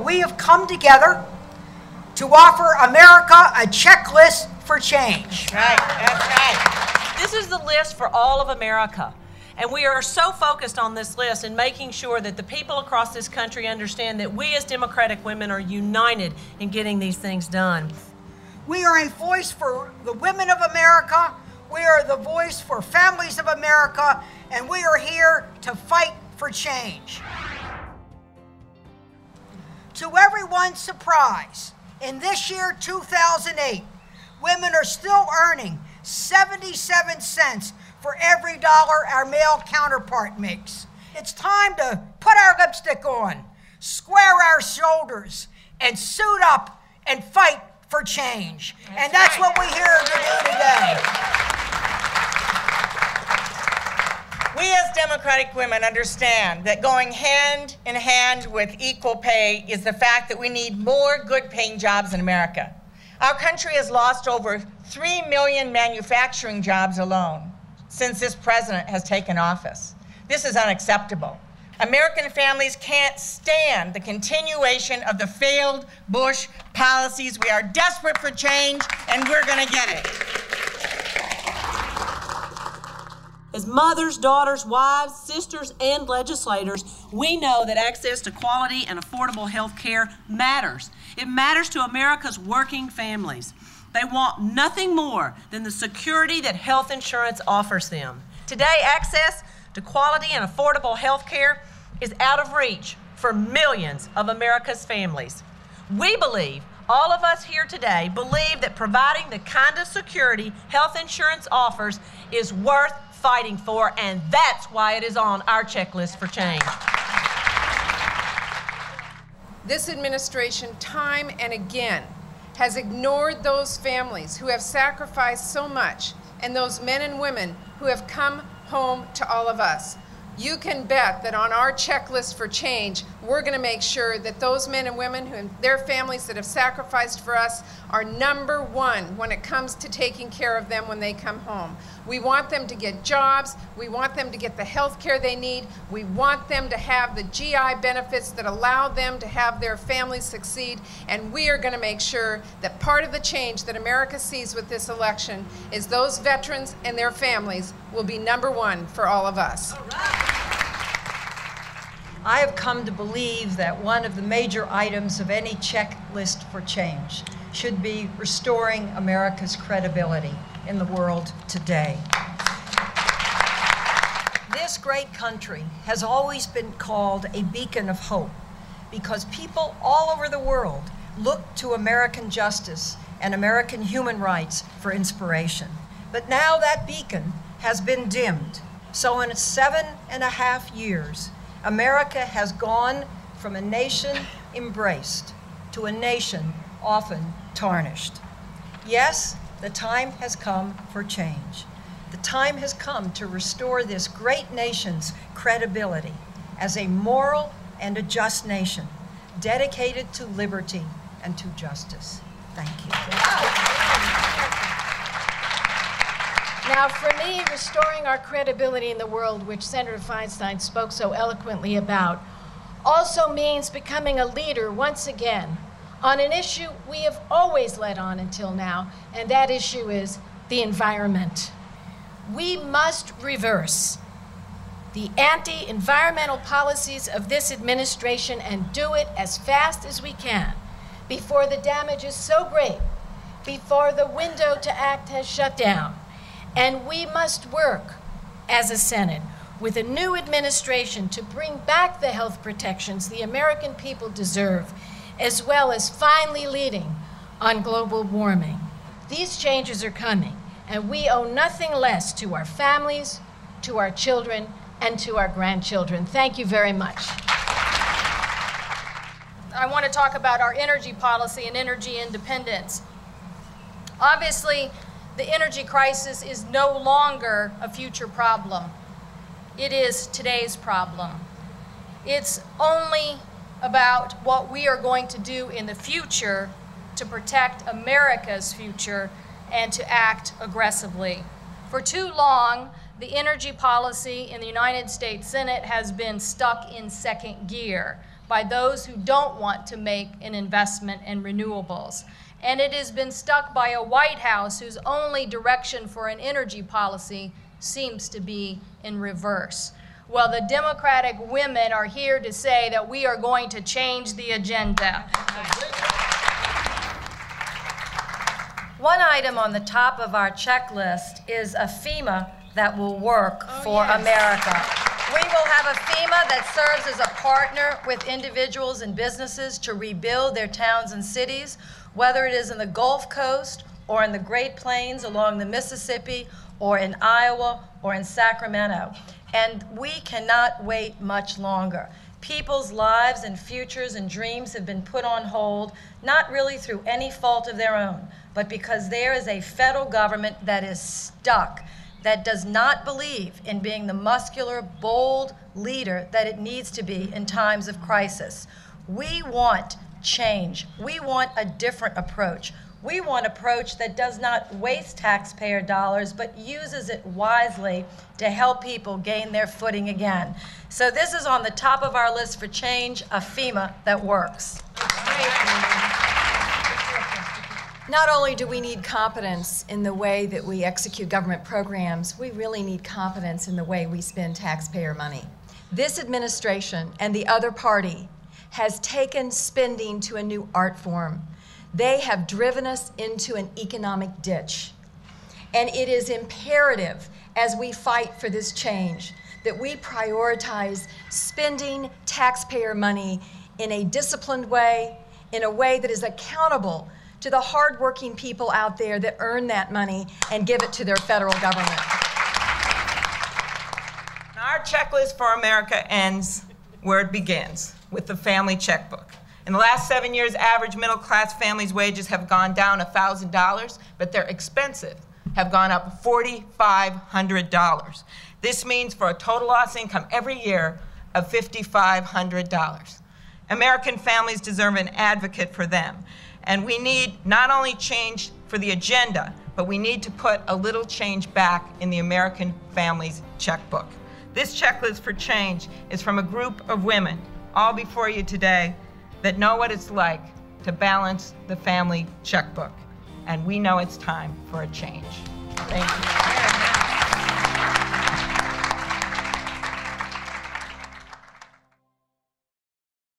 we have come together to offer America a checklist for change. Right, that's right. This is the list for all of America. And we are so focused on this list and making sure that the people across this country understand that we as Democratic women are united in getting these things done. We are a voice for the women of America. We are the voice for families of America. And we are here to fight for change. To everyone's surprise, in this year, 2008, women are still earning 77 cents for every dollar our male counterpart makes. It's time to put our lipstick on, square our shoulders, and suit up and fight for change. And that's what we're here to do today. We as Democratic women understand that going hand in hand with equal pay is the fact that we need more good-paying jobs in America. Our country has lost over 3 million manufacturing jobs alone since this president has taken office. This is unacceptable. American families can't stand the continuation of the failed Bush policies. We are desperate for change, and we're going to get it. As mothers, daughters, wives, sisters, and legislators, we know that access to quality and affordable health care matters. It matters to America's working families. They want nothing more than the security that health insurance offers them. Today, access to quality and affordable health care is out of reach for millions of America's families. We believe, all of us here today believe that providing the kind of security health insurance offers is worth fighting for, and that's why it is on our checklist for change. This administration, time and again, has ignored those families who have sacrificed so much and those men and women who have come home to all of us. You can bet that on our checklist for change, we're going to make sure that those men and women and their families that have sacrificed for us are number one when it comes to taking care of them when they come home. We want them to get jobs. We want them to get the health care they need. We want them to have the GI benefits that allow them to have their families succeed. And we are going to make sure that part of the change that America sees with this election is those veterans and their families will be number one for all of us. I have come to believe that one of the major items of any checklist for change should be restoring America's credibility in the world today. This great country has always been called a beacon of hope because people all over the world look to American justice and American human rights for inspiration. But now that beacon has been dimmed. So in 7.5 years, America has gone from a nation embraced to a nation often tarnished. Yes, the time has come for change. The time has come to restore this great nation's credibility as a moral and a just nation, dedicated to liberty and to justice. Thank you. Now, for me, restoring our credibility in the world, which Senator Feinstein spoke so eloquently about, also means becoming a leader once again on an issue we have always led on until now, and that issue is the environment. We must reverse the anti-environmental policies of this administration and do it as fast as we can before the damage is so great, before the window to act has shut down. And we must work as a Senate with a new administration to bring back the health protections the American people deserve, as well as finally leading on global warming. These changes are coming, and we owe nothing less to our families, to our children, and to our grandchildren. Thank you very much. I want to talk about our energy policy and energy independence. Obviously, the energy crisis is no longer a future problem. It is today's problem. It's only about what we are going to do in the future to protect America's future and to act aggressively. For too long, the energy policy in the United States Senate has been stuck in second gear. by those who don't want to make an investment in renewables. And it has been stuck by a White House whose only direction for an energy policy seems to be in reverse. Well, the Democratic women are here to say that we are going to change the agenda. One item on the top of our checklist is a FEMA that will work for America. We will have a FEMA that serves as a partner with individuals and businesses to rebuild their towns and cities, whether it is in the Gulf Coast or in the Great Plains along the Mississippi or in Iowa or in Sacramento. And we cannot wait much longer. People's lives and futures and dreams have been put on hold, not really through any fault of their own, but because there is a federal government that is stuck, that does not believe in being the muscular, bold leader that it needs to be in times of crisis. We want change. We want a different approach. We want an approach that does not waste taxpayer dollars, but uses it wisely to help people gain their footing again. So this is on the top of our list for change, a FEMA that works. Not only do we need competence in the way that we execute government programs, we really need competence in the way we spend taxpayer money. This administration and the other party has taken spending to a new art form. They have driven us into an economic ditch. And it is imperative, as we fight for this change, that we prioritize spending taxpayer money in a disciplined way, in a way that is accountable to the hardworking people out there that earn that money and give it to their federal government. Our checklist for America ends where it begins, with the family checkbook. In the last 7 years, average middle-class families' wages have gone down $1,000, but their expenses have gone up $4,500. This means for a total lost income every year of $5,500. American families deserve an advocate for them. And we need not only change for the agenda, but we need to put a little change back in the American family's checkbook. This checklist for change is from a group of women, all before you today, that know what it's like to balance the family checkbook. And we know it's time for a change. Thank you.